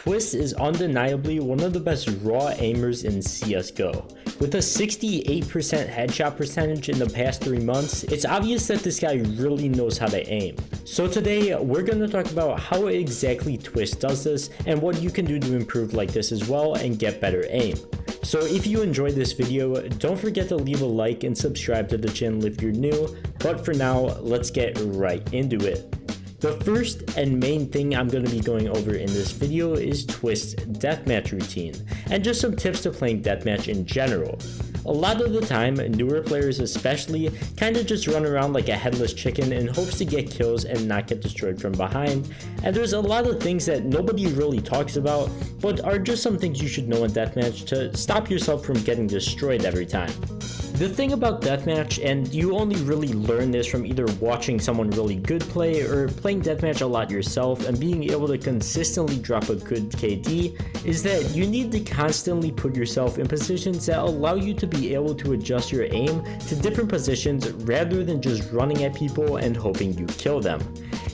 Twistzz is undeniably one of the best raw aimers in CSGO. With a 68% headshot percentage in the past 3 months, it's obvious that this guy really knows how to aim. So today, we're going to talk about how exactly Twistzz does this and what you can do to improve like this as well and get better aim. So if you enjoyed this video, don't forget to leave a like and subscribe to the channel if you're new, but for now, let's get right into it. The first and main thing I'm going to be going over in this video is Twistzz deathmatch routine, and just some tips to playing deathmatch in general. A lot of the time, newer players especially kinda just run around like a headless chicken in hopes to get kills and not get destroyed from behind, and there's a lot of things that nobody really talks about, but are just some things you should know in deathmatch to stop yourself from getting destroyed every time. The thing about deathmatch, and you only really learn this from either watching someone really good play or playing deathmatch a lot yourself and being able to consistently drop a good KD, is that you need to constantly put yourself in positions that allow you to be able to adjust your aim to different positions rather than just running at people and hoping you kill them.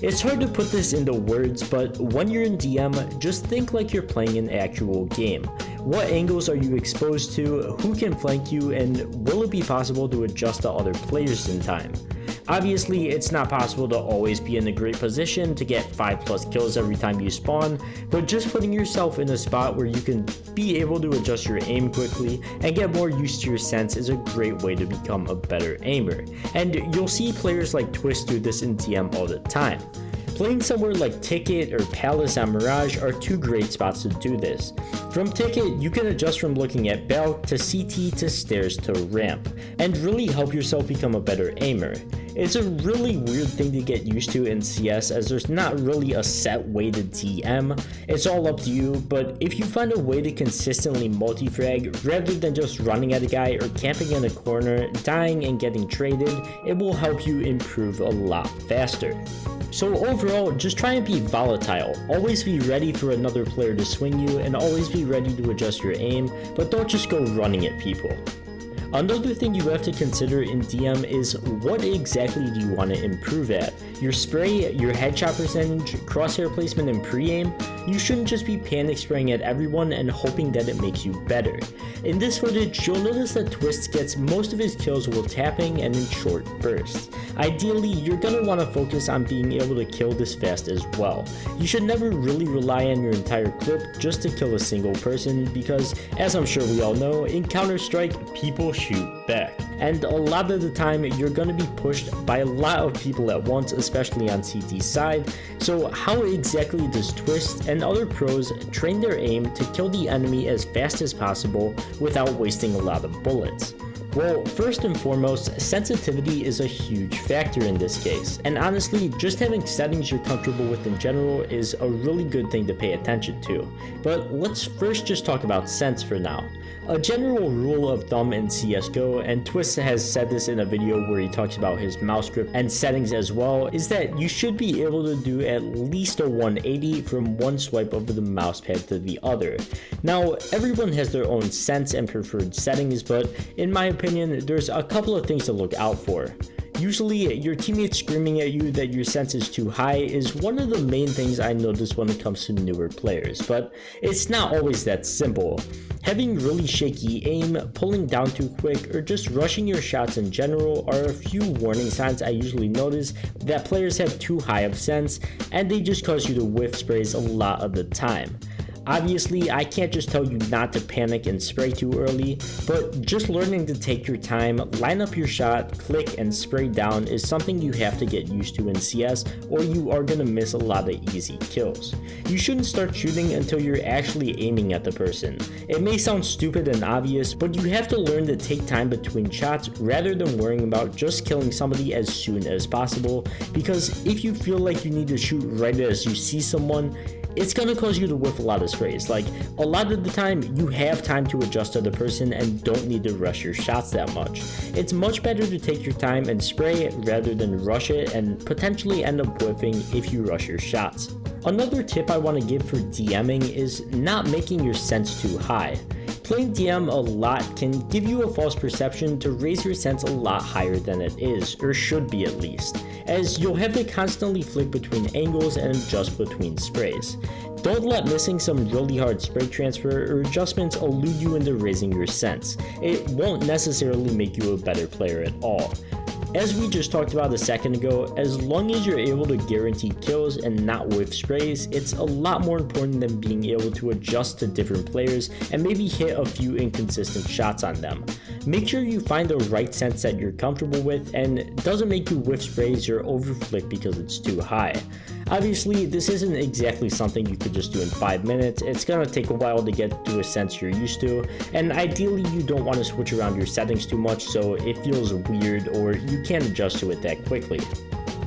It's hard to put this into words, but when you're in DM, just think like you're playing an actual game. What angles are you exposed to, who can flank you, and will it be possible to adjust to other players in time? Obviously, it's not possible to always be in a great position to get 5+ kills every time you spawn, but just putting yourself in a spot where you can be able to adjust your aim quickly and get more used to your sense is a great way to become a better aimer. And you'll see players like Twistzz do this in DM all the time. Playing somewhere like Ticket or Palace on Mirage are two great spots to do this. From Ticket, you can adjust from looking at Balk to CT to stairs to ramp, and really help yourself become a better aimer. It's a really weird thing to get used to in CS, as there's not really a set way to DM. It's all up to you, but if you find a way to consistently multi-frag rather than just running at a guy or camping in a corner, dying and getting traded, it will help you improve a lot faster. So overall, just try and be volatile. Always be ready for another player to swing you and always be ready to adjust your aim, but don't just go running at people. Another thing you have to consider in DM is what exactly do you want to improve at? Your spray, your headshot percentage, crosshair placement, and pre-aim? You shouldn't just be panic spraying at everyone and hoping that it makes you better. In this footage, you'll notice that Twistzz gets most of his kills while tapping and in short bursts. Ideally, you're going to want to focus on being able to kill this fast as well. You should never really rely on your entire clip just to kill a single person because, as I'm sure we all know, in Counter-Strike, people shoot back. And a lot of the time, you're going to be pushed by a lot of people at once, especially on CT's side. So how exactly does Twistzz and other pros train their aim to kill the enemy as fast as possible without wasting a lot of bullets? Well, first and foremost, sensitivity is a huge factor in this case, and honestly, just having settings you're comfortable with in general is a really good thing to pay attention to. But let's first just talk about sense for now. A general rule of thumb in CSGO, and Twistzz has said this in a video where he talks about his mouse grip and settings as well, is that you should be able to do at least a 180 from one swipe over the mouse pad to the other. Now, everyone has their own sense and preferred settings, but in my opinion, there's a couple of things to look out for. Usually, your teammates screaming at you that your sense is too high is one of the main things I notice when it comes to newer players, but it's not always that simple. Having really shaky aim, pulling down too quick, or just rushing your shots in general are a few warning signs I usually notice that players have too high of sense, and they just cause you to whiff sprays a lot of the time. Obviously, I can't just tell you not to panic and spray too early, but just learning to take your time, line up your shot, click, and spray down is something you have to get used to in CS, or you are going to miss a lot of easy kills. You shouldn't start shooting until you're actually aiming at the person. It may sound stupid and obvious, but you have to learn to take time between shots rather than worrying about just killing somebody as soon as possible, because if you feel like you need to shoot right as you see someone, it's gonna cause you to whiff a lot of sprays. Like, a lot of the time, you have time to adjust to the person and don't need to rush your shots that much. It's much better to take your time and spray rather than rush it and potentially end up whiffing if you rush your shots. Another tip I want to give for DMing is not making your sense too high. Playing DM a lot can give you a false perception to raise your sense a lot higher than it is, or should be at least, as you'll have to constantly flick between angles and adjust between sprays. Don't let missing some really hard spray transfer or adjustments elude you into raising your sense. It won't necessarily make you a better player at all. As we just talked about a second ago, as long as you're able to guarantee kills and not whiff sprays, it's a lot more important than being able to adjust to different players and maybe hit a few inconsistent shots on them. Make sure you find the right sense that you're comfortable with and doesn't make you whiff sprays or overflick because it's too high. Obviously, this isn't exactly something you could just do in 5 minutes. It's gonna take a while to get to a sense you're used to, and ideally you don't want to switch around your settings too much so it feels weird or you can't adjust to it that quickly.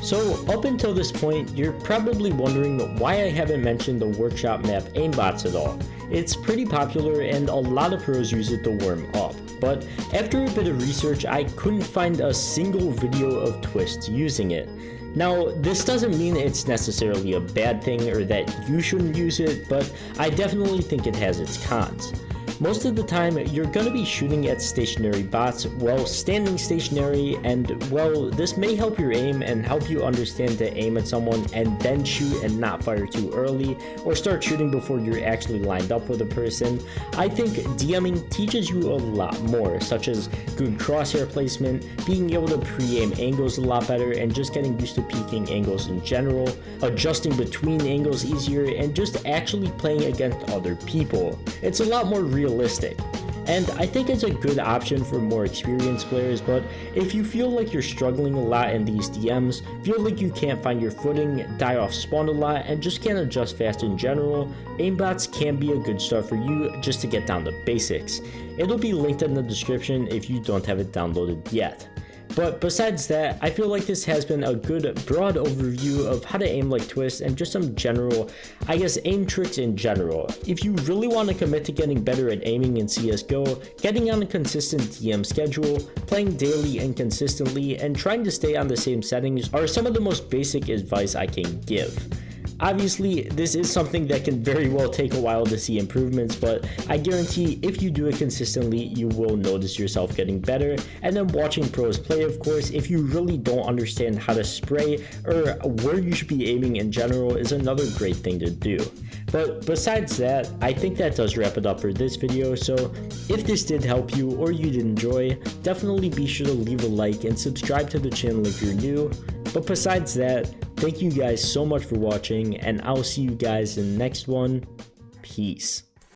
So up until this point, you're probably wondering why I haven't mentioned the workshop map Aimbots at all. It's pretty popular and a lot of pros use it to warm up, but after a bit of research I couldn't find a single video of Twistzz using it. Now, this doesn't mean it's necessarily a bad thing or that you shouldn't use it, but I definitely think it has its cons. Most of the time, you're going to be shooting at stationary bots while standing stationary, and well, this may help your aim and help you understand to aim at someone and then shoot and not fire too early, or start shooting before you're actually lined up with a person. I think DMing teaches you a lot more, such as good crosshair placement, being able to pre-aim angles a lot better, and just getting used to peeking angles in general, adjusting between angles easier, and just actually playing against other people. It's a lot more realistic. And I think it's a good option for more experienced players, but if you feel like you're struggling a lot in these DMs, feel like you can't find your footing, die off spawn a lot, and just can't adjust fast in general, Aimbots can be a good start for you just to get down to basics. It'll be linked in the description if you don't have it downloaded yet. But besides that, I feel like this has been a good broad overview of how to aim like Twistzz and just some general, I guess, aim tricks in general. If you really want to commit to getting better at aiming in CSGO, getting on a consistent DM schedule, playing daily and consistently, and trying to stay on the same settings are some of the most basic advice I can give. Obviously, this is something that can very well take a while to see improvements, but I guarantee if you do it consistently, you will notice yourself getting better. And then watching pros play, of course, if you really don't understand how to spray or where you should be aiming in general, is another great thing to do. But besides that, I think that does wrap it up for this video, so if this did help you or you did enjoy, definitely be sure to leave a like and subscribe to the channel if you're new. But besides that, thank you guys so much for watching, and I'll see you guys in the next one. Peace.